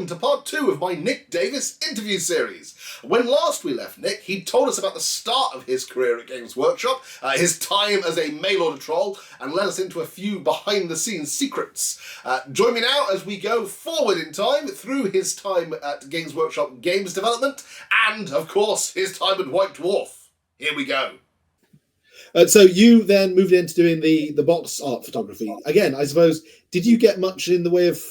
to part 2 of my Nick Davis interview series. When last we left Nick, he told us about the start of his career at Games Workshop, his time as a mail order troll, and led us into a few behind-the-scenes secrets. Join me now as we go forward in time through his time at Games Workshop games development, and, of course, his time at White Dwarf. Here we go. So you then moved into doing the box art photography. Again, I suppose, did you get much in the way of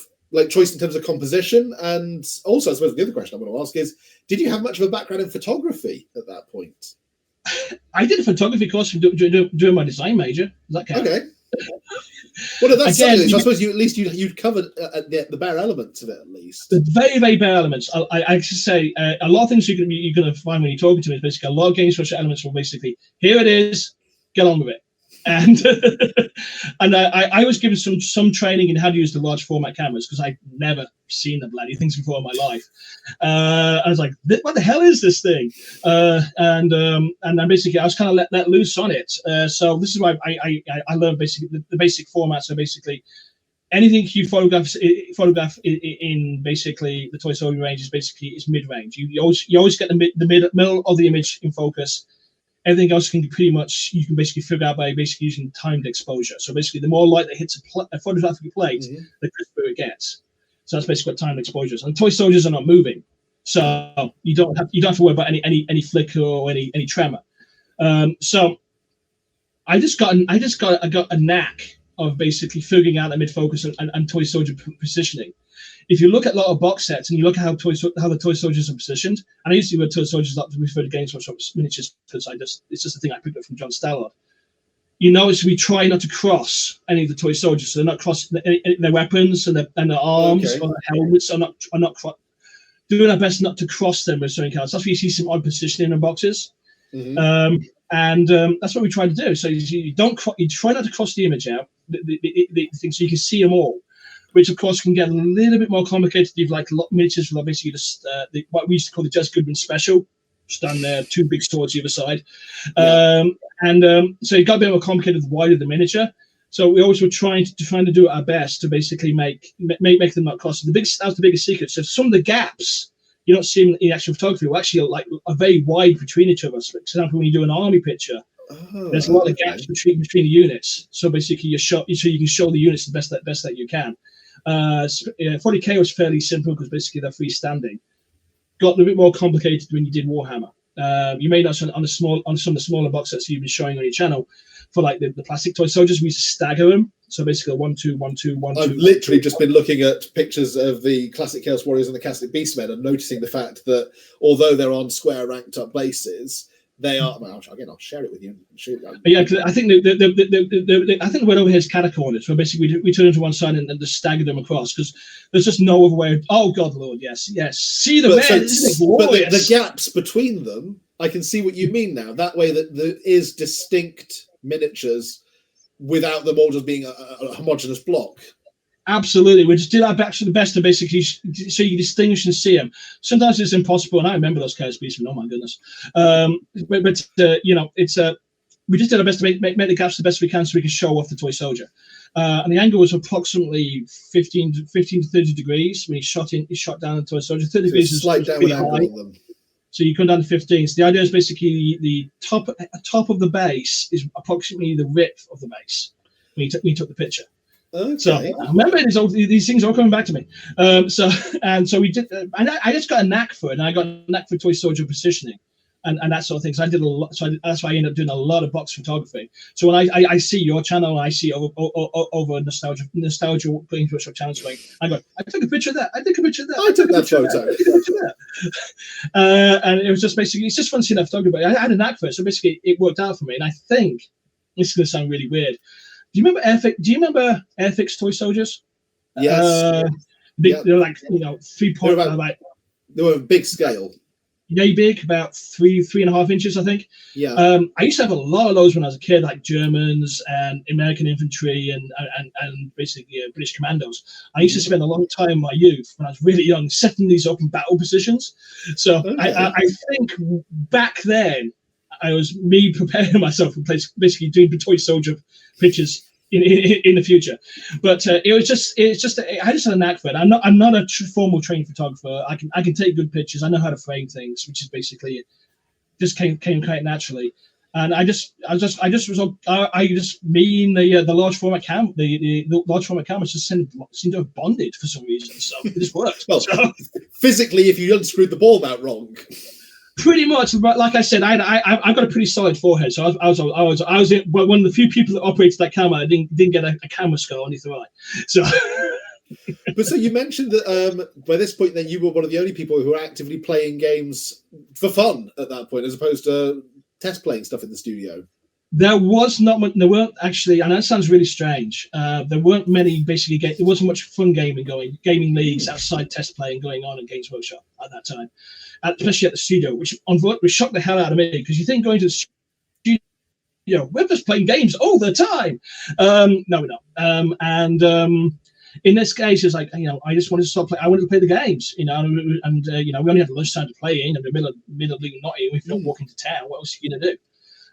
choice in terms of composition? And also, I suppose the other question I want to ask is, did you have much of a background in photography at that point? I did a photography course during my design major. Does that count? Okay. Well, that's again, something. I suppose you'd covered the bare elements of it at least. The very, very bare elements. I should say a lot of things you're going to find when you're talking to me is basically a lot of game structure elements will basically, here it is, get on with it. And and I was given some training in how to use the large format cameras because I'd never seen the bloody things before in my life. I was like, what the hell is this thing? And then basically I was kind of let loose on it. So this is why I learned basically the basic formats. So basically anything you photograph in basically the toy soldier range is mid range. You always get the middle of the image in focus. Everything else you can basically figure out by basically using timed exposure. So basically, the more light that hits a photographic plate, the crisper it gets. So that's basically what timed exposure is. And toy soldiers are not moving, so you don't have to worry about any flicker or any tremor. So I got a knack of basically figuring out the mid focus and toy soldier positioning. If you look at a lot of box sets and you look at how the toy soldiers are positioned, and I used to wear toy soldiers up to refer to Games Workshop miniatures because it's just a thing I picked up from John Stallard. You notice we try not to cross any of the toy soldiers, so they're not crossing their weapons and their arms or their helmets are not doing our best not to cross them with certain cards. That's why you see some odd positioning in boxes, and that's what we try to do. So you try not to cross the image out, the thing, so you can see them all. Which, of course, can get a little bit more complicated. You've miniatures with basically just what we used to call the Jez Goodman special, stand there, two big swords either side. So it got a bit more complicated the wider the miniature. So we always were trying to do our best to basically make them not cross. That was the biggest secret. So some of the gaps you don't see in the actual photography were actually are very wide between each of us. For example, when you do an army picture, there's a lot of gaps between the units. So basically, so you can show the units the best that you can. 40K was fairly simple because basically they're freestanding. Got a little bit more complicated when you did Warhammer. You may notice on some of the smaller box sets you've been showing on your channel for the plastic toy soldiers, we used to stagger them. So basically 1, 2, 1, 2, 1, 2. I've literally just been looking at pictures of the classic Chaos Warriors and the classic Beastmen and noticing the fact that although they're on square ranked up bases, they are. Well, again, I'll share it with you. Yeah, because I think I think the word over here is catacorners, where basically we turn them to one side and just stagger them across because there's just no other way. Oh God, Lord, yes. See the red, isn't it glorious? But the gaps between them, I can see what you mean now. That way, that there is distinct miniatures without them all just being a homogeneous block. Absolutely, we just did our absolute best to basically so you distinguish and see them. Sometimes it's impossible, and I remember those Chaos Beastmen. Oh my goodness! We just did our best to make the gaps the best we can, so we can show off the toy soldier. And the angle was approximately 15 to 30 degrees when he shot down the toy soldier. 30 degrees is slight downward angle on them. So you come down to 15. So the idea is basically the top of the base is approximately the width of the base when you took the picture. Okay. So I remember these things are all coming back to me. So we did, and I just got a knack for it, and I got a knack for toy soldier positioning, and that sort of thing. So I did a lot. So that's why I ended up doing a lot of box photography. So when I see your channel, and I see over nostalgia Games Workshop channels, I go, I took a picture of that. I took a picture of that. I took that photo. And it was just basically, it's just fun seeing that photography. I had a knack for it, so basically it worked out for me. And I think this is going to sound really weird. Do you remember Airfix toy soldiers? Yes. They're like 3 point. They were big scale. Yay big, about 3.5 inches, I think. Yeah. I used to have a lot of those when I was a kid, like Germans and American infantry and basically British commandos. I used to spend a long time in my youth when I was really young setting these up in battle positions. So I think back then I was preparing myself for basically doing toy soldier pictures in the future. But it's just I just had a knack for it. I'm not a formal trained photographer. I can take good pictures. I know how to frame things, which is basically just came quite naturally. And me and the large format the large format cameras just seemed to have bonded for some reason. So it just worked. Well, physically, if you unscrewed the ball that wrong. Pretty much, but like I said, I've got a pretty solid forehead, so I was one of the few people that operated that camera. I didn't get a camera scar on either eye. So, but so you mentioned that by this point, then you were one of the only people who were actively playing games for fun at that point, as opposed to test playing stuff in the studio. There weren't actually, and that sounds really strange. There weren't many basically. There wasn't much fun gaming leagues outside test playing going on at Games Workshop at that time. Especially at the studio, which shocked the hell out of me, because you think going to the studio, we're just playing games all the time. No, we're not. In this case, it's like, I just wanted to stop playing. I wanted to play the games, and we only had lunchtime to play in the middle of Nottingham. If you don't walk into town, what else are you gonna do?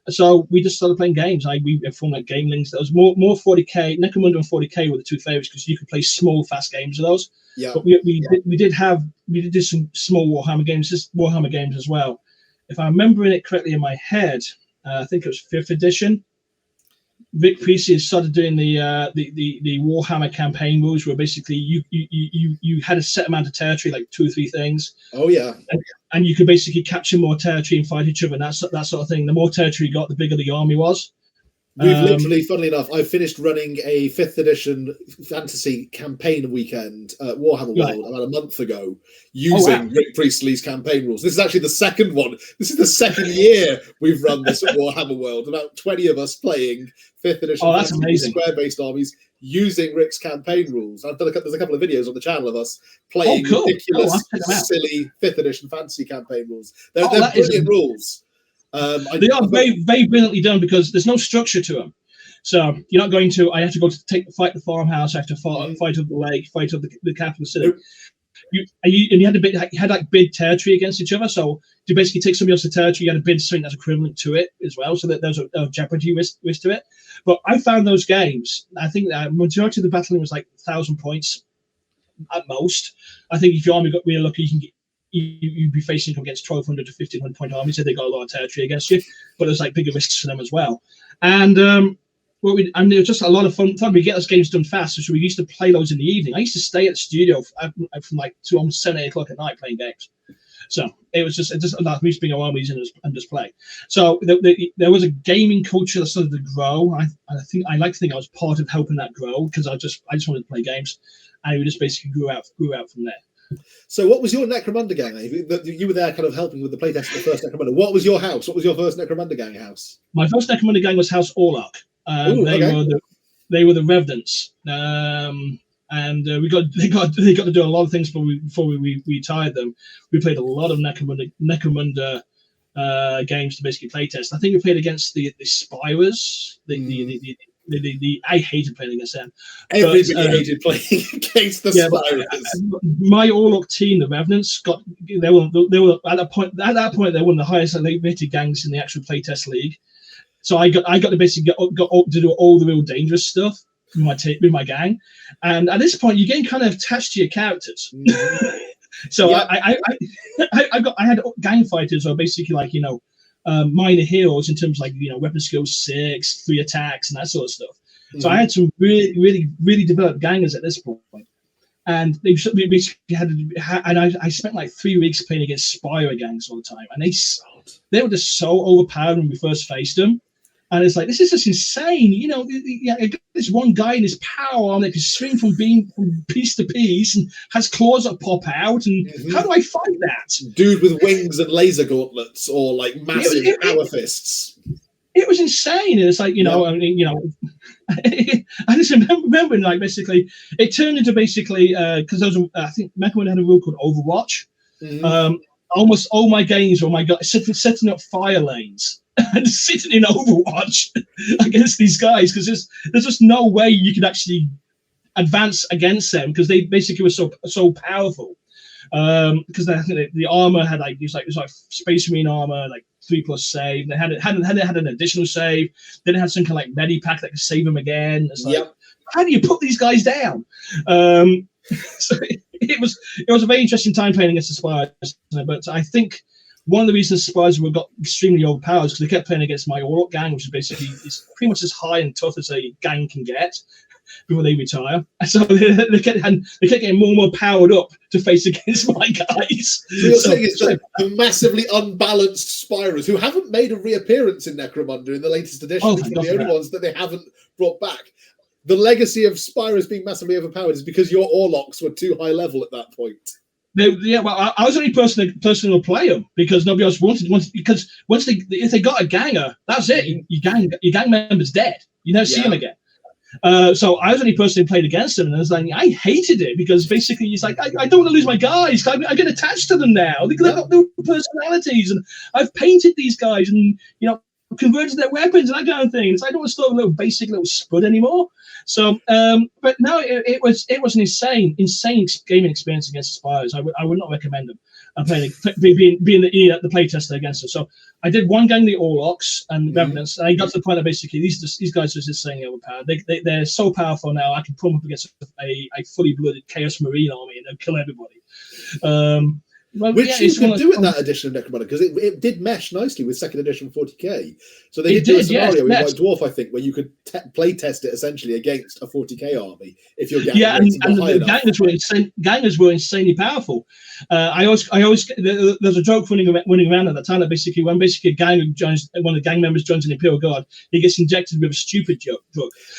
So we just started playing games. We formed like game links. There was more 40k. Necromunda and 40k were the two favorites, because you could play small, fast games of those. Yeah. But we did do some small Warhammer games as well. If I'm remembering it correctly in my head, I think it was 5th edition. Vic Priestley started doing the Warhammer campaign rules, where basically you had a set amount of territory, like 2 or 3 things. Oh yeah. And you could basically capture more territory and fight each other, and that sort of thing. The more territory you got, the bigger the army was. We've literally, funnily enough, I finished running a 5th edition fantasy campaign weekend at Warhammer World about a month ago, using Rick Priestley's campaign rules. This is actually the second one. This is the second year we've run this at Warhammer World. About 20 of us playing 5th edition square-based armies using Rick's campaign rules. There's a couple of videos on the channel of us playing ridiculous, silly 5th edition fantasy campaign rules. They're brilliant rules. They are very, very brilliantly done, because there's no structure to them. So you're not going to. I have to go to fight the farmhouse. I have to fight up the lake, fight up the capital city. You had like bid territory against each other. So to basically take somebody else's territory, you had to bid something that's equivalent to it as well. So that there's a jeopardy risk to it. But I found those games. I think the majority of the battling was like 1,000 points at most. I think if your army got really lucky, you can get. You'd be facing against 1,200 to 1,500 point armies, so they got a lot of territory against you, but there's like bigger risks for them as well. And it was just a lot of fun. We get those games done fast, so we used to play those in the evening. I used to stay at the studio from like to almost 7, 8 o'clock at night playing games. So it just allowed me to bring our armies in and just play. So there was a gaming culture that started to grow. I like to think I was part of helping that grow, because I just wanted to play games, and we just basically grew out from there. So what was your Necromunda gang? You were there kind of helping with the playtest of the first Necromunda. What was your house? What was your first Necromunda gang house? My first Necromunda gang was House Orlok. They were the Revenants. And they got to do a lot of things before we retired them. We played a lot of Necromunda games to basically playtest. I think we played against the Spirers, I hated playing against them. Everybody hated playing against the Spirers. My Orlok team, the Revenants, they were at that point they were one of the highest rated gangs in the actual playtest league. So I got to basically got to do all the real dangerous stuff with my gang. And at this point, you're getting kind of attached to your characters. Mm-hmm. So yeah. I had gang fighters who are basically like, minor heroes in terms of like, weapon skills 6, 3 attacks, and that sort of stuff. Mm-hmm. So I had some really, really, really developed gangers at this point. And they basically I spent like 3 weeks playing against Spire gangs all the time. And they were just so overpowered when we first faced them. And it's like, this is just insane. This one guy in his power arm that can swing from piece to piece and has claws that pop out. And how do I fight that? Dude with wings and laser gauntlets, or like massive power fists. It was insane. And it's like, I just remember like basically it turned into basically because I think Meckerman had a rule called Overwatch. Mm-hmm. Almost all my games were setting up fire lanes and sitting in Overwatch against these guys, because there's just no way you could actually advance against them, because they basically were so powerful. Because the armor had it was like Space Marine armor, like 3+ save. They hadn't had an additional save. Then they had some kind of like Medipack that could save them again. It's like, how do you put these guys down? So it was a very interesting time playing against the Spires. But I think one of the reasons the Spires got extremely overpowered is because they kept playing against my Orc gang, which is basically is pretty much as high and tough as a gang can get before they retire. So they kept getting more and more powered up to face against my guys. So you're saying it's the massively unbalanced Spires who haven't made a reappearance in Necromunda in the latest edition. It's one of the only ones that they haven't brought back. The legacy of Spires being massively overpowered is because your Orlocks were too high level at that point. I was the only person who would play them because nobody else wanted. Because if they got a ganger, that's it. Your gang member's dead. You never see him again. So I was the only person who played against them, and I was like, I hated it because basically he's like, I don't want to lose my guys. I get attached to them now. They've got no personalities, and I've painted these guys, and converted their weapons and that kind of thing. It's like, I don't want to start a little basic little spud anymore. So, but no, it was an insane gaming experience against the Spires. I would not recommend them. Being the playtester against them. So I did one gang, the Orlocks and Revenants, and I got to the point that basically these guys are just saying overpowered. They're so powerful now. I can put them up against a fully blooded Chaos Marine army and they'll kill everybody. Which you could do in that edition of Necromunda, because it did mesh nicely with second edition 40k. So they did do a scenario in White Dwarf, I think, where you could play test it essentially against a 40k army if you're getting and the gangers were insanely powerful. I always there's a joke running around at that time that basically when one of the gang members joins an Imperial Guard, he gets injected with a stupid drug.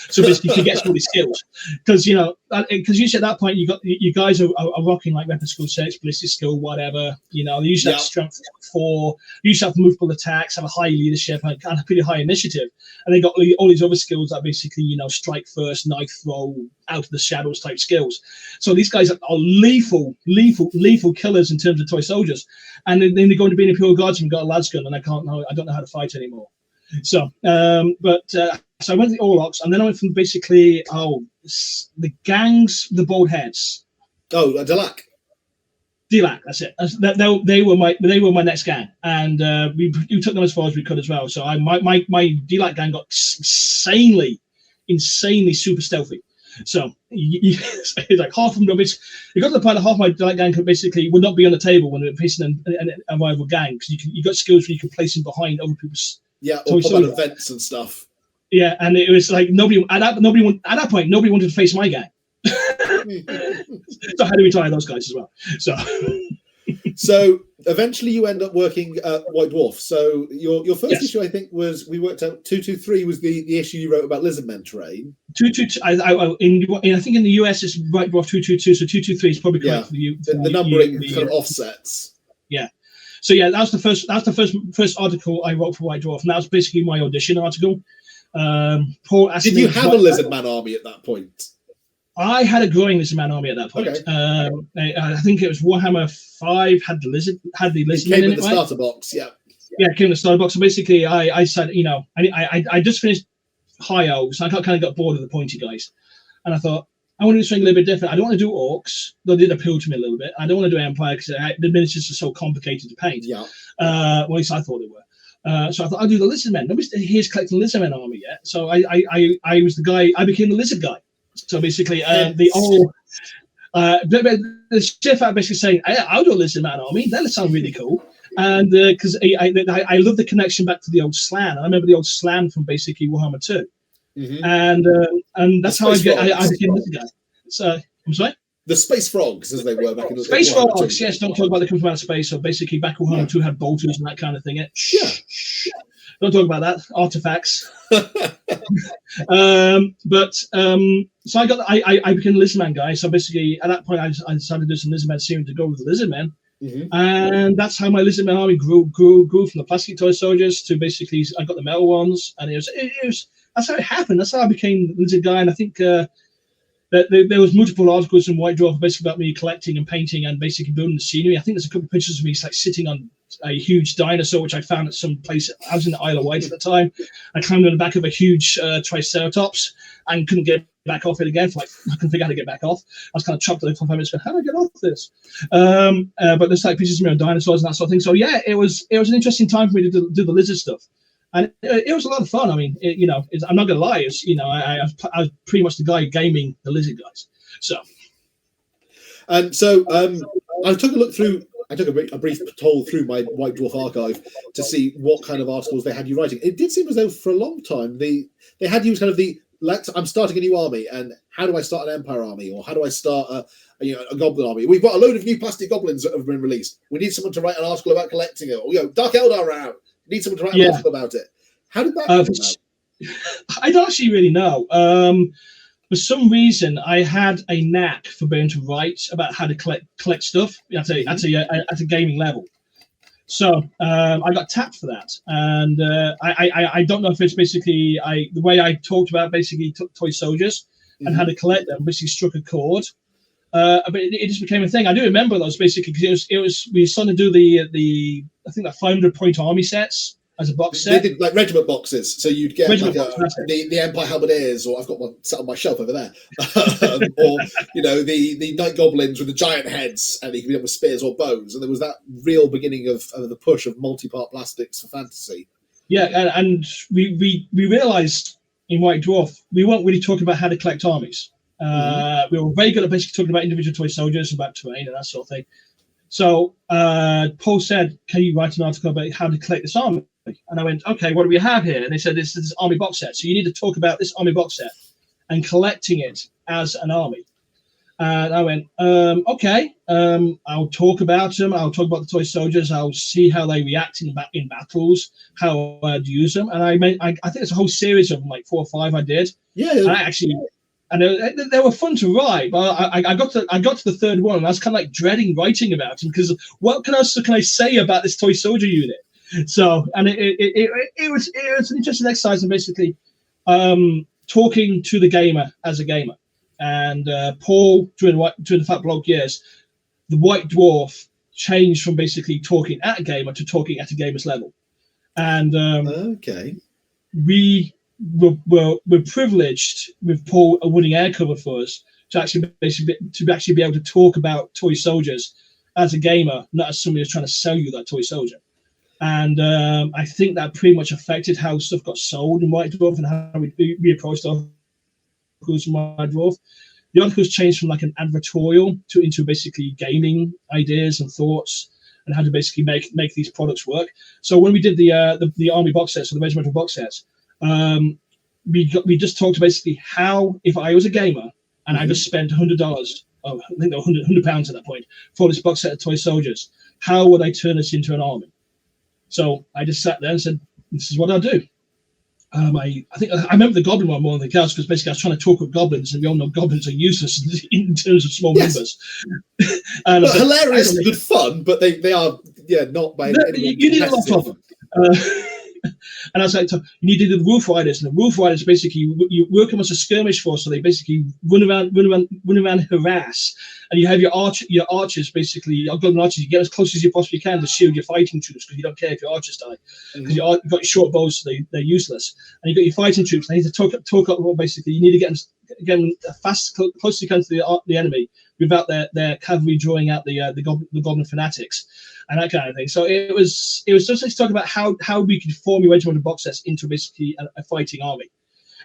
So basically he gets all his skills because usually at that point you guys are rocking like weapon skill 6, ballistic skill, whatever. They usually have strength 4, usually have multiple attacks, have a high leadership, and a pretty high initiative. And they got all these other skills that basically, strike first, knife throw, out of the shadows type skills. So these guys are lethal killers in terms of toy soldiers. And then they go into being Imperial Guardsman, got a lad's gun, and I don't know how to fight anymore. So, so I went to the Orlocks, and then I went from basically the gangs, the bald heads. Oh, Delac. Delac, that's it. They were my next gang, and we took them as far as we could as well. So my Delac gang got insanely super stealthy. So it's like half of them. It got to the point that half of my Delac gang would not be on the table when they were facing a rival gang because you got skills where you can place them behind other people's or put on events and stuff. Yeah, and it was like nobody at that point wanted to face my gang. So I had to retire those guys as well. So eventually you end up working at White Dwarf. So your first issue, I think, was we worked out 223 was the issue you wrote about Lizardmen terrain. 222. I think in the US it's White Dwarf 222. So 223 is probably correct for you. The numbering kind of offsets. Yeah. So yeah, that's the first article I wrote for White Dwarf, and that was basically my audition article. Paul asked Did you have a Lizardman army at that point? I had a growing Lizardman army at that point. Okay. I think it was Warhammer 5 had the Lizardman in it, the starter box, yeah. Yeah, it came in the starter box. So basically, I said, I just finished High Elf, so I kind of got bored of the pointy guys, and I thought I want to do something a little bit different. I don't want to do Orcs, though they did appeal to me a little bit. I don't want to do Empire because the miniatures are so complicated to paint. Yeah. Well, at least I thought they were. So I thought I'll do the Lizardmen. Nobody's here's collecting Lizardmen army yet. So I was the guy. I became the Lizard guy. So basically, the chef are basically saying, I'll do a Lizardman army. That sounds really cool. And because I love the connection back to the old Slan. I remember the old Slan from basically Warhammer 2. Mm-hmm. And that's how I became Lizard guy. So, I'm sorry? The Space Frogs, as they were back in the Space Frogs, yes. Don't talk about the come from outer space. So basically, back when Warhammer 2 had bolters and that kind of thing. Don't talk about that. Artifacts. So I became a Lizardman guy. So basically, at that point, I decided to do some Lizardman series to go with the Lizardmen. Mm-hmm. And that's how my Lizardman army grew from the plastic toy soldiers to basically I got the metal ones, and it was that's how it happened. That's how I became the Lizard guy. And I think that there was multiple articles in White Dwarf basically about me collecting and painting and basically building the scenery. I think there's a couple of pictures of me like sitting on a huge dinosaur, which I found at some place. I was in the Isle of Wight at the time. I climbed on the back of a huge Triceratops and couldn't get back off it again. I couldn't figure out how to get back off. I was kind of chopped for 5 minutes going, how do I get off this? But there's like pictures of me on dinosaurs and that sort of thing. So yeah, it was an interesting time for me to do the lizard stuff. And it was a lot of fun. I mean, I'm not going to lie. It's, I was pretty much the guy gaming the lizard guys. So. And so I took a look through. I took a brief toll through my White Dwarf archive to see what kind of articles they had you writing. It did seem as though for a long time they had you kind of I'm starting a new army, and how do I start an Empire army, or how do I start a Goblin army? We've got a load of new plastic goblins that have been released. We need someone to write an article about collecting it. Or Dark Eldar are out. We need someone to write an article about it. How did that come about? I don't actually really know. For some reason, I had a knack for being able to write about how to collect stuff at a gaming level. So I got tapped for that, and I don't know if it's basically the way I talked about basically toy soldiers and how to collect them basically struck a chord. But it just became a thing. I do remember those basically because we were starting to do the I think 500-point army sets as a box set. They did like regiment boxes, so you'd get the Empire Halberdiers, or I've got one sat on my shelf over there, or the Night Goblins with the giant heads, and you could be done with spears or bows. And there was that real beginning of the push of multi-part plastics for fantasy. Yeah, and we realised in White Dwarf we weren't really talking about how to collect armies. We were very good at basically talking about individual toy soldiers, about terrain and that sort of thing. So Paul said, "Can you write an article about how to collect this army?" And I went, "Okay, what do we have here?" And they said, "This is army box set. So you need to talk about this army box set and collecting it as an army." And I went, "Okay, I'll talk about them. I'll talk about the toy soldiers. I'll see how they react in battles, how I'd use them." And I think it's a whole series of them, like 4 or 5 I did. Yeah. And they were fun to write, but I got to the third one, and I was kind of like dreading writing about them because what else can I say about this toy soldier unit? So, and it was an interesting exercise, and basically talking to the gamer as a gamer. And Paul, during the Fat Blog years, the White Dwarf changed from basically talking at a gamer to talking at a gamer's level. And we're privileged with Paul winning air cover for us to actually be able to talk about toy soldiers as a gamer, not as somebody who's trying to sell you that toy soldier. And I think that pretty much affected how stuff got sold in White Dwarf and how we approached articles in White Dwarf. The articles changed from like an advertorial into basically gaming ideas and thoughts and how to basically make these products work. So when we did the army box sets or the regimental box sets, we just talked basically how, if I was a gamer and I just spent $100, I think they were £100 at that point, for this box set of toy soldiers, how would I turn this into an army? So I just sat there and said, this is what I'll do. I think I remember the goblin one more than anything else because basically I was trying to talk with goblins, and we all know goblins are useless in terms of small numbers. And but hilarious and good fun, but they are not by any you need a lot of them. And I was like, you need to do the Wolf Riders, and the Wolf Riders basically you work them as a skirmish force, so they basically run around, harass, and you have your archers basically, your golden archers. You get as close as you possibly can to shield your fighting troops because you don't care if your archers die, because you've got your short bows, so they're useless, and you've got your fighting troops. They need to talk up. Well, basically, you need to get them fast, close as you can to the enemy without their cavalry drawing out the goblin fanatics. And that kind of thing. So it was just like talking about how we could form your regimental box sets into basically a fighting army.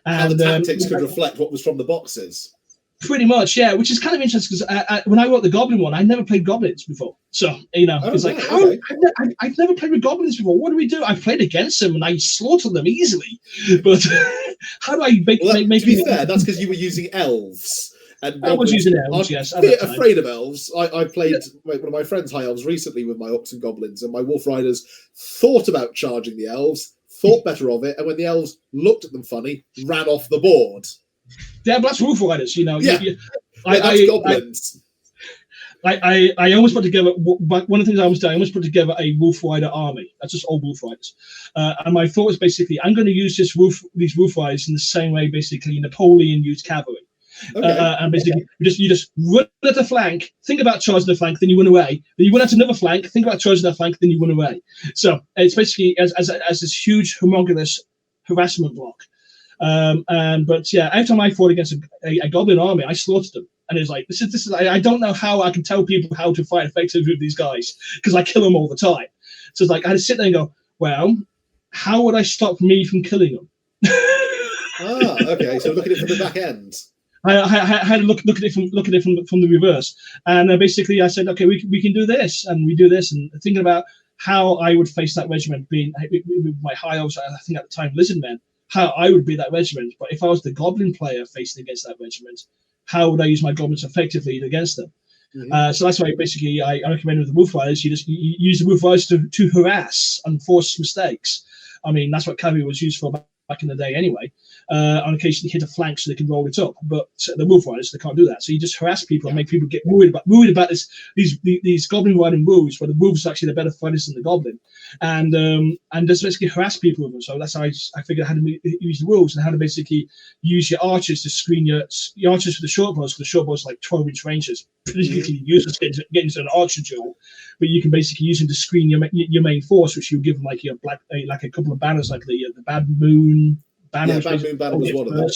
And how the tactics could reflect what was from the boxes. Pretty much, yeah. Which is kind of interesting because when I wrote the Goblin one, I never played goblins before. So it's like I've never played with goblins before. What do we do? I've played against them and I slaughtered them easily. But how do I make? To be fair, that's because you were using elves. And I was using elves, yes. I'm afraid of elves. I played one of my friends' high elves recently with my orcs and goblins, and my wolf riders thought about charging the elves, thought better of it, and when the elves looked at them funny, ran off the board. Yeah, but that's wolf riders, Yeah, that's goblins. I almost put together one of the things I almost did. I almost put together a wolf rider army. That's just all wolf riders, and my thought was basically I'm going to use these wolf riders in the same way basically Napoleon used cavalry. Okay. And basically, you just run at the flank, think about charging the flank, then you run away. Then you run at another flank, think about charging that flank, then you run away. So it's basically as this huge homogeneous harassment block. But yeah, every time I fought against a goblin army, I slaughtered them. And it's like, this is I don't know how I can tell people how to fight effectively with these guys, because I kill them all the time. So it's like, I had to sit there and go, well, how would I stop me from killing them? Okay. So look at it from the back end. I had to look at it from the reverse, and basically I said, okay, we can do this, and we do this, and thinking about how I would face that regiment, being with my high elves, I think at the time Lizardmen, how I would be that regiment. But if I was the goblin player facing against that regiment, how would I use my goblins effectively against them? Mm-hmm. So that's why basically I recommend with the Wolf Riders, you use the Wolf Riders to harass and force mistakes. I mean, that's what cavalry was used for back in the day anyway. On occasion, hit a flank so they can roll it up, but the Wolf Riders, they can't do that. So you just harass people and make people get worried about these goblin riding wolves, where the wolves are actually the better fighters than the goblin, and just basically harass people with them. So that's how I figured out how to use the wolves and how to basically use your archers to screen your archers for the short bows, because the short bows are like 12-inch ranges, particularly useless getting into an archer duel. But you can basically use them to screen your main force, which you give them like a couple of banners, like the Bad Moon banner. Yeah, Bad Moon banner was one of them.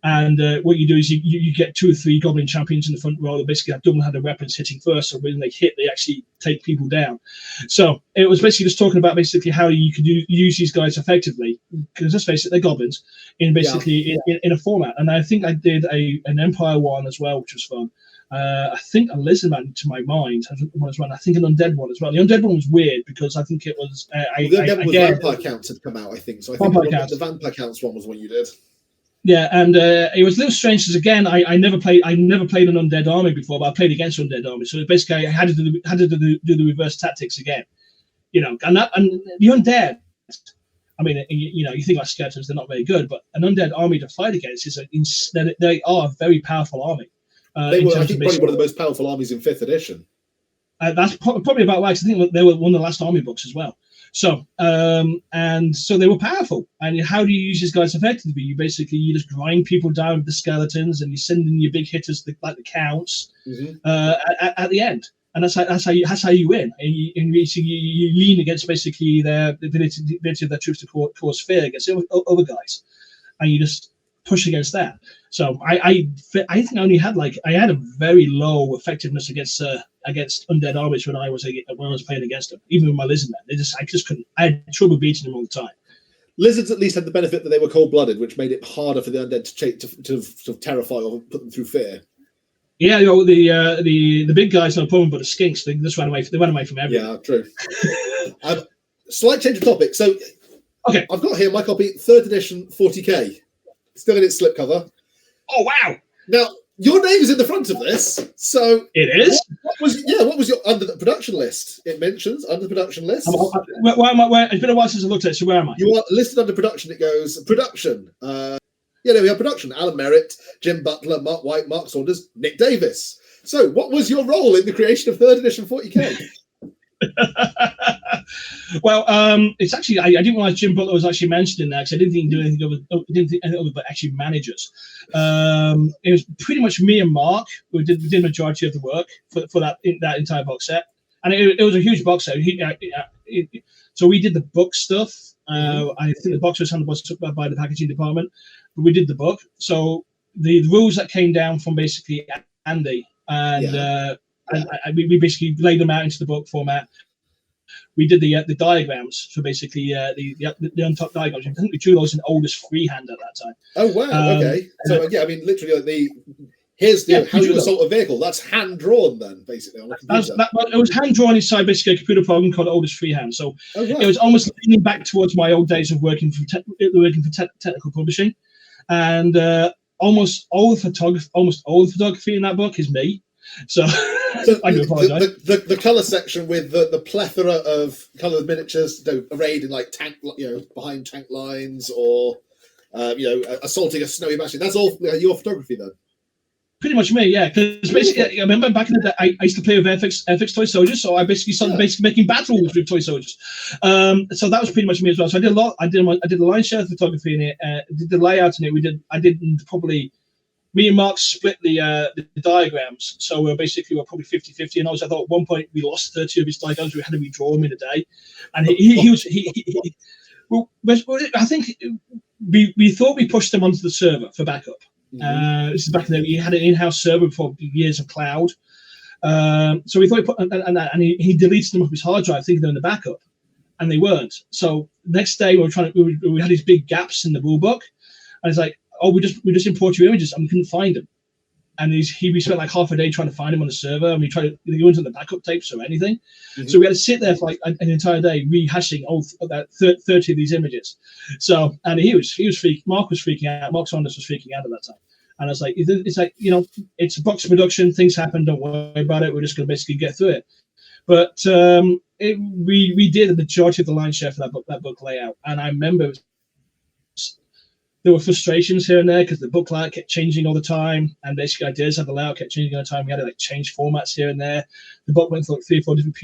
And what you do is you get 2 or 3 goblin champions in the front row that basically have double-handed weapons hitting first, so when they hit, they actually take people down. So it was basically just talking about basically how you could use these guys effectively, because let's face it, they're goblins, in a format. And I think I did an Empire one as well, which was fun. I think a Lizardman, to my mind, was one. I think an Undead one as well. The Undead one was weird because I think it was. The Undead was Vampire Counts had come out, I think. So I think the Vampire Counts one was what you did. Yeah, and it was a little strange because again, I never played an Undead army before, but I played against Undead army. So basically, I had to do the reverse tactics again. And the Undead. I mean, you think about skeletons, they're not very good, but an Undead army to fight against they are a very powerful army. They were, I think, probably one of the most powerful armies in 5th edition. That's probably about right. I think they were one of the last army books as well. So, so they were powerful. And how do you use these guys effectively? You just grind people down with the skeletons, and you send in your big hitters like the counts at the end. And that's how you win. And you lean against basically the ability of their troops to cause fear against other guys, and you just push against that. So I think I only had a very low effectiveness against undead armies when I was playing against them. Even with my Lizardmen, I just couldn't. I had trouble beating them all the time. Lizards at least had the benefit that they were cold-blooded, which made it harder for the undead to terrify or put them through fear. Yeah, the big guys no problem, but the skinks they just ran away. They ran away from everything. Yeah, true. Slight change of topic. So, okay, I've got here my copy, 3rd edition, 40k, still in its slipcover. Oh wow! Now your name is in the front of this, so it is. What was your under the production list? It mentions under the production list. Where am I? It's been a while since I looked at it. So where am I? You are listed under production. It goes production. There we have production. Alan Merritt, Jim Butler, Mark White, Mark Saunders, Nick Davis. So, what was your role in the creation of 3rd edition 40k? Well, it's actually I didn't realize Jim Butler was actually mentioned in there because I didn't think he did anything other but actually managers. It was pretty much me and Mark who did the majority of the work for that entire box set, and it was a huge box set. So we did the book stuff. I think the box was handled by the packaging department, but we did the book. So the rules that came down from basically Andy and we basically laid them out into the book format. We did the diagrams for basically the untopped diagrams. I think we drew those in oldest freehand at that time. Oh wow! Okay, so I mean, literally, here's how you assault a vehicle. That's hand drawn, then, basically on a computer. It was hand drawn inside basically a computer program called oldest freehand. So it was almost leaning back towards my old days of working for technical publishing, and almost all the photography in that book is me. So I do apologize. The color section with the plethora of colored miniatures arrayed in like tank, behind tank lines, or assaulting a snowy machine. That's all your photography then. Pretty much me, yeah. Because basically, I remember back in the day, I used to play with FX Toy Soldiers, so I basically started making battles with Toy Soldiers. So that was pretty much me as well. So I did a lot. I did the line share photography in it. Did the layout in it. I did probably me and Mark split the diagrams, so we're probably 50-50. And I thought at one point we lost 30 of his diagrams. We had to redraw them in a day, and I think we thought we pushed them onto the server for backup. This is back then. He had an in-house server for years of cloud. So we thought he deleted them off his hard drive, thinking they're in the backup, and they weren't. So the next day we had these big gaps in the rule book, and it's like, oh, we just import your images, and we couldn't find them. And we spent like half a day trying to find them on the server, and we tried to go into the backup tapes or anything. So we had to sit there for like an entire day rehashing about 30 of these images. So, and Mark was freaking out. Mark Saunders was freaking out at that time. And I was like, it's like, it's a box production. Things happen. Don't worry about it. We're just going to basically get through it. But we did the majority of the line share for that book layout. And I remember there were frustrations here and there because the book layout kept changing all the time, and basically ideas had the layout kept changing all the time. We had to like change formats here and there. The book went through like 3 or 4 different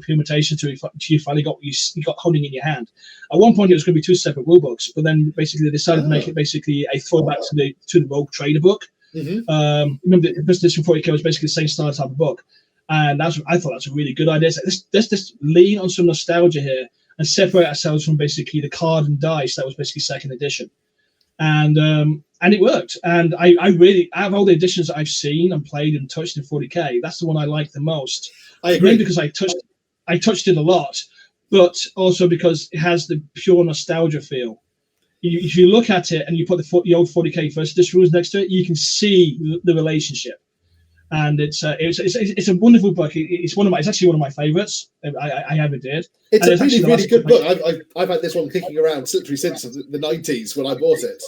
permutations until you finally got what you got holding in your hand. At one point, it was going to be 2 separate rule books, but then basically they decided to make it basically a throwback to the Rogue Trader book. Remember, the Business Edition 40K was basically the same style type of book, and I thought that's a really good idea. So let's just lean on some nostalgia here and separate ourselves from basically the card and dice that was basically second edition. And it worked. And I really, out of all the editions that I've seen and played and touched in 40K, that's the one I like the most. I agree. Maybe because I touched it a lot, but also because it has the pure nostalgia feel. If you look at it and you put the old 40K first edition rules next to it, you can see the relationship. And it's a wonderful book. It's actually one of my favorites I ever did. It's a really good book. I've had this one kicking around literally since the 90s when I bought it,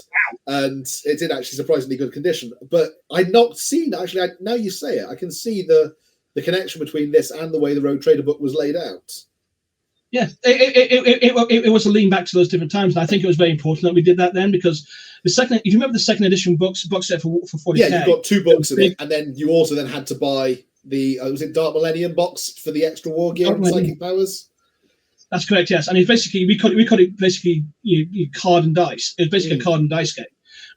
and it's in actually surprisingly good condition. But I'd not seen actually. Now you say it, I can see the connection between this and the way the Rogue Trader book was laid out. Yeah, it was a lean back to those different times, and I think it was very important that we did that then, because if you remember the second edition box set for 40K. Yeah, you've got 2 books of it, and then you also then had to buy the was it Dark Millennium box for the extra war gear and psychic powers. That's correct, yes. And it's basically we call it basically you card and dice. It was basically a card and dice game.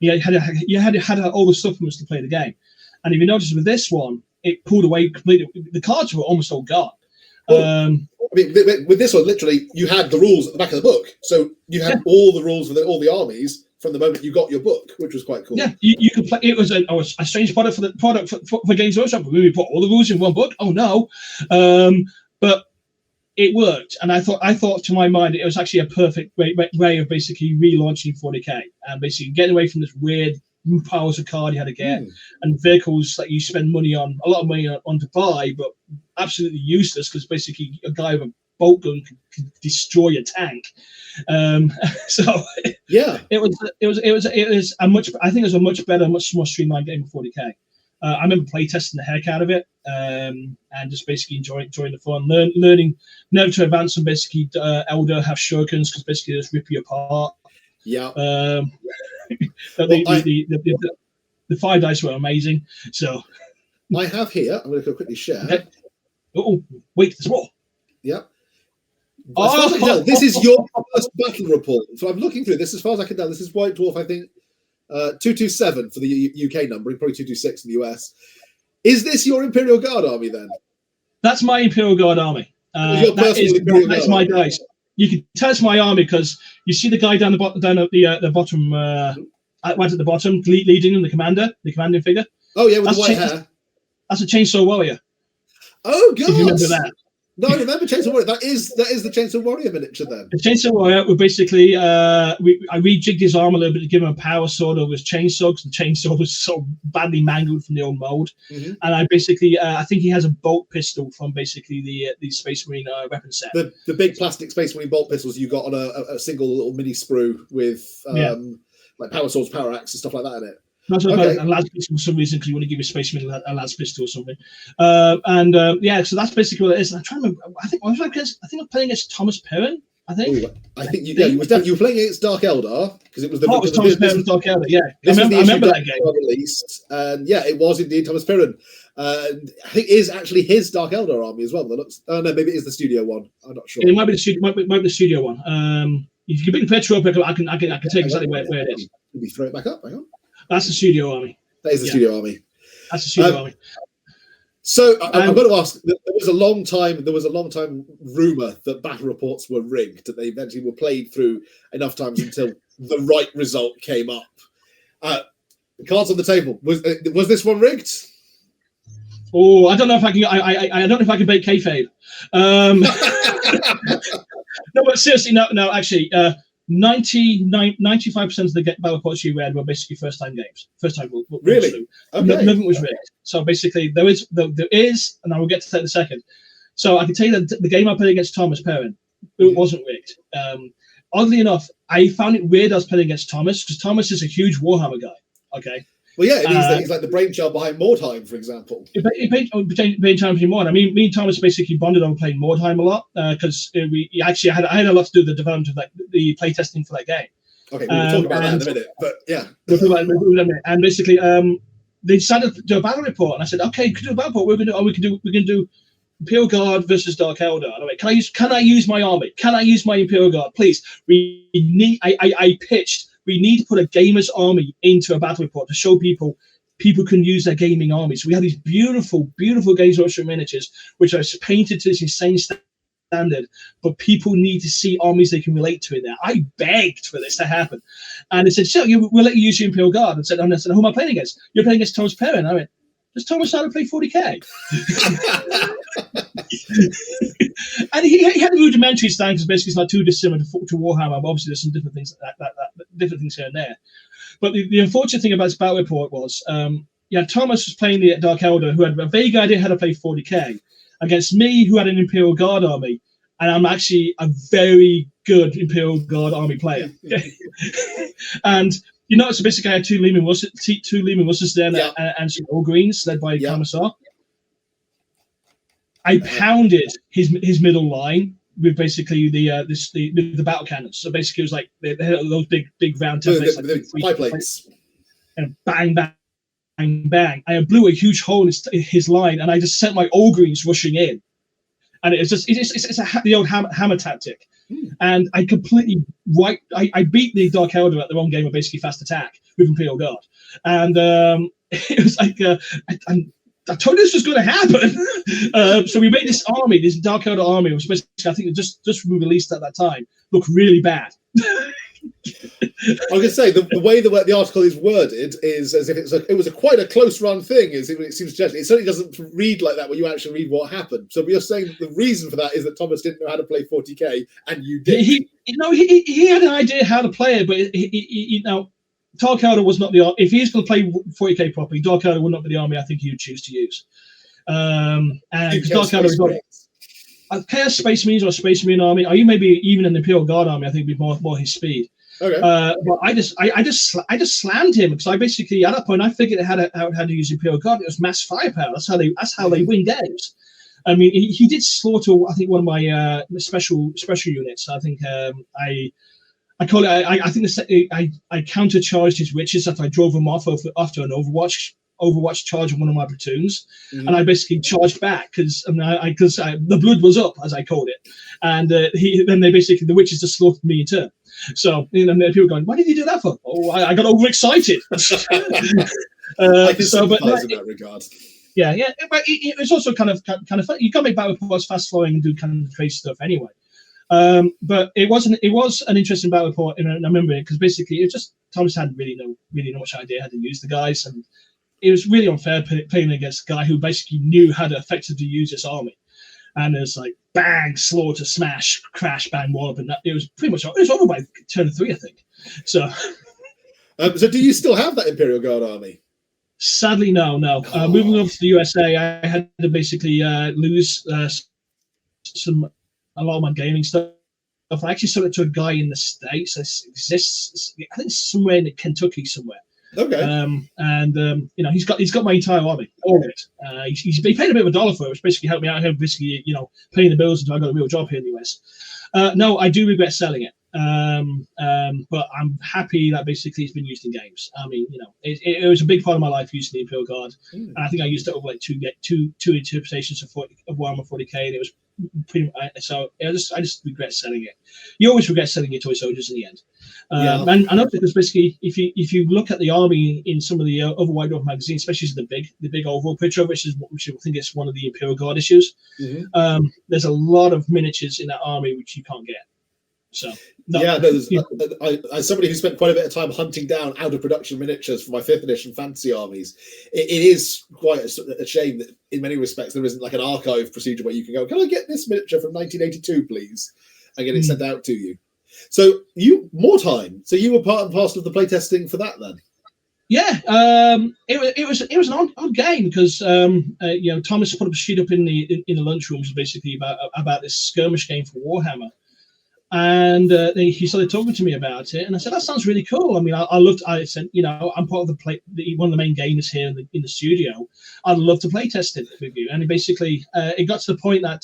You had all the supplements to play the game, and if you notice with this one, it pulled away completely. The cards were almost all gone. I mean, with this one, literally, you had the rules at the back of the book, so you had all the rules for all the armies from the moment you got your book, which was quite cool. Yeah, you could play. It was a strange product for Games Workshop. We put all the rules in one book. Oh no, but it worked, and I thought to my mind it was actually a perfect way of basically relaunching 40K and basically getting away from this weird powers of card you had to get and vehicles that you spend a lot of money on to buy, but absolutely useless because basically a guy with a bolt gun can destroy a tank. So yeah, it was a much. I think it was a much better, much more streamlined game of 40K. I remember playtesting the heck out of it and just basically enjoying the fun, learning never to advance and basically Elder have shurikens because basically they just rip you apart. Yeah. The 5 dice were amazing. So I have here. I'm going to go quickly share. Okay. Oh wait, there's more. Yeah. As far as I can tell, this is your first battle report. So I'm looking through this. As far as I can tell, this is White Dwarf. I think 227 for the UK numbering, probably 226 in the US. Is this your Imperial Guard army then? That's my Imperial Guard army. That's my dice. You can tell it's my army because you see the guy down at the bottom, right at the bottom, leading the commanding figure. Oh yeah, with the white hair. That's a Chainsaw Warrior. Oh god! If you remember that? No, I remember Chainsaw Warrior. That is the Chainsaw Warrior miniature then. The Chainsaw Warrior, we basically I rejigged his arm a little bit to give him a power sword over his chainsaw because the chainsaw was so badly mangled from the old mold. And I basically I think he has a bolt pistol from basically the Space Marine weapon set. The big plastic Space Marine bolt pistols you got on a single little mini sprue with like power swords, power axe, and stuff like that in it. That's okay. A las pistol for some reason because you want to give a spaceman a las pistol or something. So that's basically what it is. And I'm trying to remember. I think I'm playing against Thomas Perrin. I think. Ooh, I think you were playing against Dark Eldar because it was it was Thomas Perrin, Dark Eldar. Yeah, I remember that game. Released, and yeah, it was indeed Thomas Perrin. And I think it is actually his Dark Eldar army as well. That looks. Oh no, maybe it is the studio one. I'm not sure. It might be the studio one. If you can pick the picture up, I can tell you exactly where it is. Let me throw it back up. Hang on. That's the studio army. That is the studio army. That's the studio army. So I'm going to ask. There was a long time rumor that battle reports were rigged. That they eventually were played through enough times until the right result came up. The cards on the table. Was this one rigged? Oh, I don't know if I can. I don't know if I can bake kayfabe. No, but seriously, no. Actually, 95% of the battle reports you read were basically first-time games. First-time. Really? Okay. Nothing was rigged. So basically, there is, and I will get to that in a second. So I can tell you that the game I played against Thomas Perrin, it wasn't rigged. Oddly enough, I found it weird I was playing against Thomas because Thomas is a huge Warhammer guy. Okay. Well, yeah, it means that he's like the brainchild behind Mordheim, for example. Brainchild behind Mordheim. I mean, me and Thomas basically bonded over playing Mordheim a lot because I had a lot to do with the development of the playtesting for that game. Okay, we'll talk about that in a minute, but yeah. And basically, they decided to do a battle report, and I said, "Okay, we can do a battle report. We can do Imperial Guard versus Dark Eldar." And I went, "Can I use my army? Can I use my Imperial Guard, please?" I pitched. We need to put a gamer's army into a battle report to show people can use their gaming armies. We had these beautiful, beautiful Games Workshop miniatures, which are painted to this insane standard, but people need to see armies they can relate to in there. I begged for this to happen. And they said, "Sure, we'll let you use your Imperial Guard." And I said, "Who am I playing against?" "You're playing against Thomas Perrin." I went, "Does Thomas know how to play 40k?" And he had a rudimentary stand because basically it's not too dissimilar to Warhammer. But obviously, there's some different things different things here and there. But the unfortunate thing about this battle report was, Thomas was playing the Dark Eldar, who had a vague idea how to play 40k, against me, who had an Imperial Guard army, and I'm actually a very good Imperial Guard army player. And so basically I had two Lehman Russers there and some All Greens led by Commissar. I pounded his middle line with basically the battle cannons. So basically it was like they had those big round templates, the pie plates, and bang, bang, bang, bang. I blew a huge hole in his line, and I just sent my All Greens rushing in. And it's the old hammer tactic. And I completely I beat the Dark Eldar at the wrong game of basically fast attack with Imperial Guard. And it was like I told you this was going to happen. So we made this army, this Dark Eldar army, which basically I think it just released at that time, look really bad. I was going to say the way the article is worded is as if it was quite a close run thing. It seems to suggest it certainly doesn't read like that when you actually read what happened. So you're saying the reason for that is that Thomas didn't know how to play 40k and you did. He had an idea how to play it, but Dark Eldar was not the. If he's going to play 40k properly, Dark Eldar would not be the army I think he would choose to use. And because Dark Eldar is not a Chaos Space Marines or a Space Marine army, or you maybe even an Imperial Guard army, I think would be more his speed. Okay. But I just slammed him because I basically at that point I figured out how to use Imperial Guard. It was mass firepower. That's how they win games. I mean, he did slaughter I think one of my special units. I think I call it. I think I countercharged his witches after I drove him off after an Overwatch charge of one of my platoons, and I basically charged back because the blood was up, as I called it, and the witches just slaughtered me in turn. So and then people going, "Why did you do that for?" "Oh, I got overexcited." I can sympathize in that regard. Yeah, but it's also kind of fun. You can make battle reports fast flowing and do kind of crazy stuff anyway. But it was an interesting battle report, and I remember it because basically it just Thomas had really no much idea how to use the guys, and it was really unfair playing against a guy who basically knew how to effectively use his army. And it's like bang, slaughter, smash, crash, bang, wallop, and it was pretty much over by turn 3, I think. So, so do you still have that Imperial Guard army? Sadly, no. Moving over to the USA, I had to basically lose a lot of my gaming stuff. I actually sold it to a guy in the States. It exists, I think, somewhere in Kentucky somewhere. Okay. He's got my entire army, all of it. He paid a bit of $1 for it, which basically helped me out here, basically, paying the bills until I got a real job here in the US. No, I do regret selling it. But I'm happy that basically it's been used in games. I mean, it was a big part of my life using the Imperial Guard, and I think I used it over like two interpretations of Warhammer 40k, and it was So I just regret selling it. You always regret selling your toy soldiers in the end. Yeah. And also because basically, if you look at the army in some of the other White Dwarf magazines, especially the big overall picture, which I think is one of the Imperial Guard issues, there's a lot of miniatures in that army which you can't get. So as somebody who spent quite a bit of time hunting down out of production miniatures for my 5th edition fantasy armies, it is quite a shame that in many respects there isn't like an archive procedure where you can go, can I get this miniature from 1982 please, and get it sent out to you. So Mordheim, so you were part and parcel of the playtesting for that then? Yeah, it was an odd game because Thomas put up a sheet up in the lunchrooms basically about this skirmish game for Warhammer. And he started talking to me about it, and I said, "That sounds really cool." I mean, I said, I'm part of one of the main gamers here in the studio. I'd love to play test it with you. And basically, it got to the point that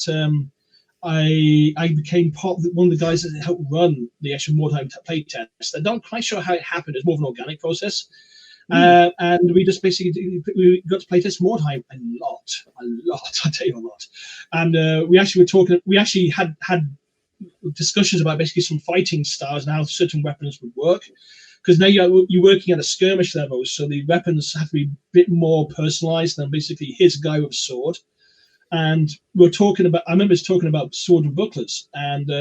I became part of one of the guys that helped run the actual Mordheim play test. I'm not quite sure how it happened. It's more of an organic process. And we just basically got to play test Mordheim a lot. I tell you a lot. And we actually had discussions about basically some fighting styles and how certain weapons would work, because now you're working at a skirmish level, so the weapons have to be a bit more personalized than basically here's a guy with a sword. And I remember talking about sword and bucklers, and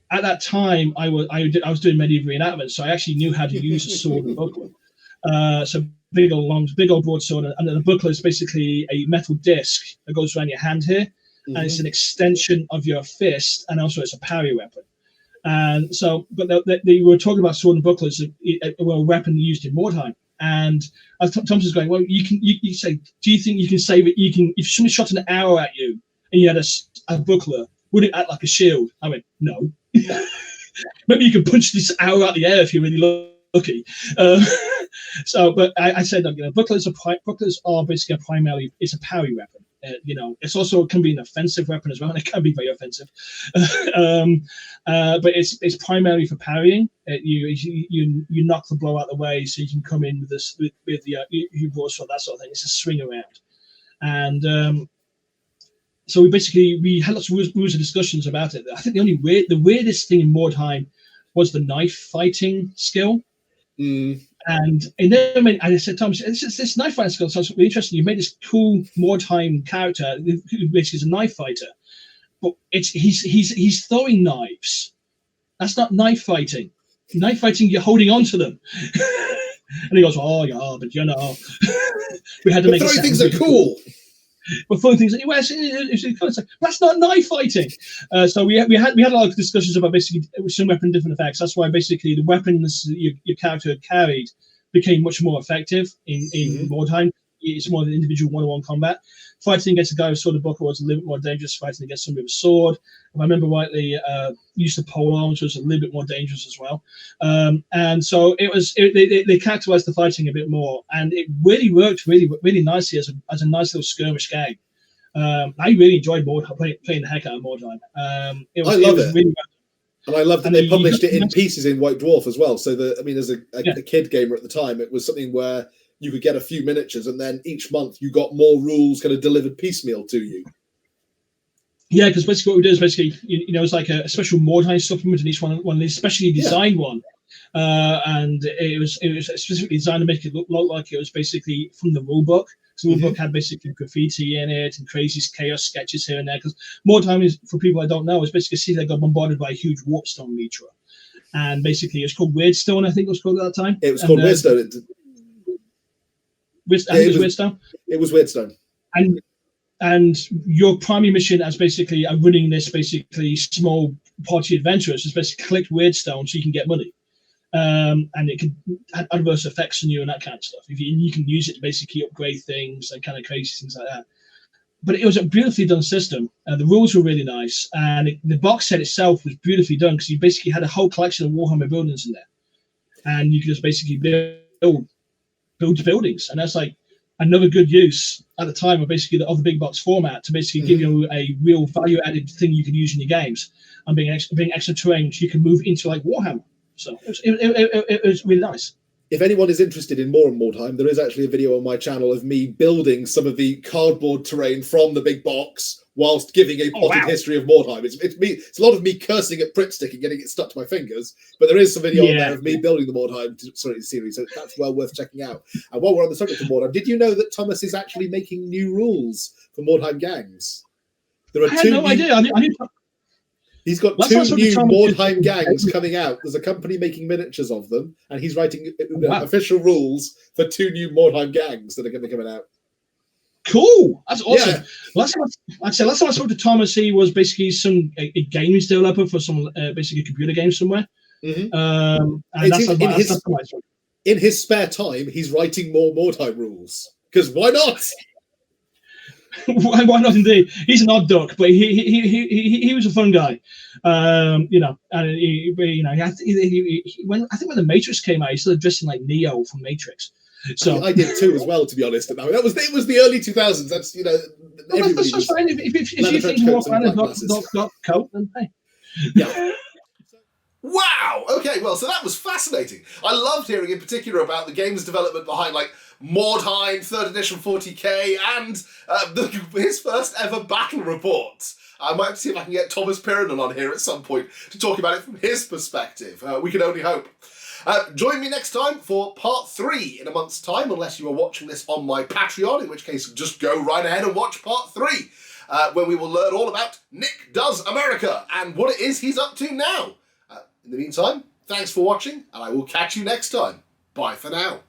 at that time I was doing medieval reenactment, so I actually knew how to use a sword and buckler. So big old broadsword, and then the buckler is basically a metal disc that goes around your hand here. And it's an extension of your fist, and also it's a parry weapon. And so, but they were talking about sword and bucklers, a weapon used in Mordheim. And Thomas was going, well, you say, do you think you can save it? If somebody shot an arrow at you and you had a buckler, would it act like a shield? I went, no. Maybe you could punch this arrow out the air if you're really lucky. But I said, bucklers are basically primarily, it's a parry weapon. It's also can be an offensive weapon as well, and it can be very offensive. But it's primarily for parrying. You knock the blow out the way, so you can come in with this with the broadsword, that sort of thing. It's a swing around, and so we had lots of rules and discussions about it. I think the weirdest thing in Mordheim was the knife fighting skill. And then I said, Thomas, this knife fighting skill sounds really interesting. You made this cool Mordheim character who basically is a knife fighter, but he's throwing knives. That's not knife fighting. Knife fighting, you're holding on to them. And he goes, oh yeah, but we had to make throwing things are cool. But throwing things, it's like, that's not knife fighting. So we had a lot of discussions about basically some weapon different effects. That's why basically the weapons your character had carried became much more effective in Mordheim. It's more of an individual one-on-one combat. Fighting against a guy with sword and buckler was a little bit more dangerous. Fighting against somebody with a sword, if I remember rightly, use of pole arms was a little bit more dangerous as well. And so they characterized the fighting a bit more, and it really worked really nicely as a nice little skirmish game. I really enjoyed playing the heck out of Mordheim. I love it. Really and I love that they published it in pieces in White Dwarf as well. So as a kid gamer at the time, it was something where you could get a few miniatures, and then each month you got more rules kind of delivered piecemeal to you. Yeah, because basically what we do is basically, it's like a special Mordheim supplement in each one of these specially designed one. And it was specifically designed to make it look like it was basically from the rule book. So the rule book had basically graffiti in it and crazy chaos sketches here and there. Because Mordheim is, for people I don't know, is basically a city that got bombarded by a huge warpstone meteor. And basically it's called Weirdstone, I think it was called at that time. It was called Weirdstone. Weirdstone? It was Weirdstone. And your primary mission as basically running this basically small party adventurers is basically collect Weirdstone so you can get money. And it can have adverse effects on you and that kind of stuff. You can use it to basically upgrade things and kind of crazy things like that. But it was a beautifully done system. The rules were really nice. And the box set itself was beautifully done because you basically had a whole collection of Warhammer buildings in there. And you could just basically build buildings. And that's like another good use at the time of basically the big box format to basically give you a real value added thing you can use in your games and being extra terrain so you can move into like Warhammer. So it was really nice. If anyone is interested in more on Mordheim, there is actually a video on my channel of me building some of the cardboard terrain from the big box whilst giving a Oh, potted wow. history of Mordheim. It's a lot of me cursing at Prittstick and getting it stuck to my fingers, but there is some video on there of me building the Mordheim series, so that's well worth checking out. And while we're on the subject of Mordheim, did you know that Thomas is actually making new rules for Mordheim gangs? There are I had no idea. I knew He's got Last two time I spoke to new Thomas- Mordheim gangs coming out. There's a company making miniatures of them, and he's writing wow. official rules for two new Mordheim gangs that are going to be coming out. Cool. That's awesome. Yeah. Last time I spoke to Thomas, he was basically a games developer for some basically computer games somewhere. Mhm. And In his spare time, he's writing more Mordheim rules. Because why not? Why not? Indeed, he's an odd duck, but he was a fun guy, and when the Matrix came out, he started dressing like Neo from Matrix. So I did too, as well. To be honest, it was the early 2000s. That's that's fine. If you think more fan of Doc Coat, then hey, yeah. Wow! Okay, well, so that was fascinating. I loved hearing in particular about the games development behind, like, Mordheim, 3rd edition 40k, and his first ever battle report. I might have to see if I can get Thomas Pirinen on here at some point to talk about it from his perspective. We can only hope. Join me next time for part 3 in a month's time, unless you are watching this on my Patreon, in which case just go right ahead and watch part 3, where we will learn all about Nick Does America and what it is he's up to now. In the meantime, thanks for watching, and I will catch you next time. Bye for now.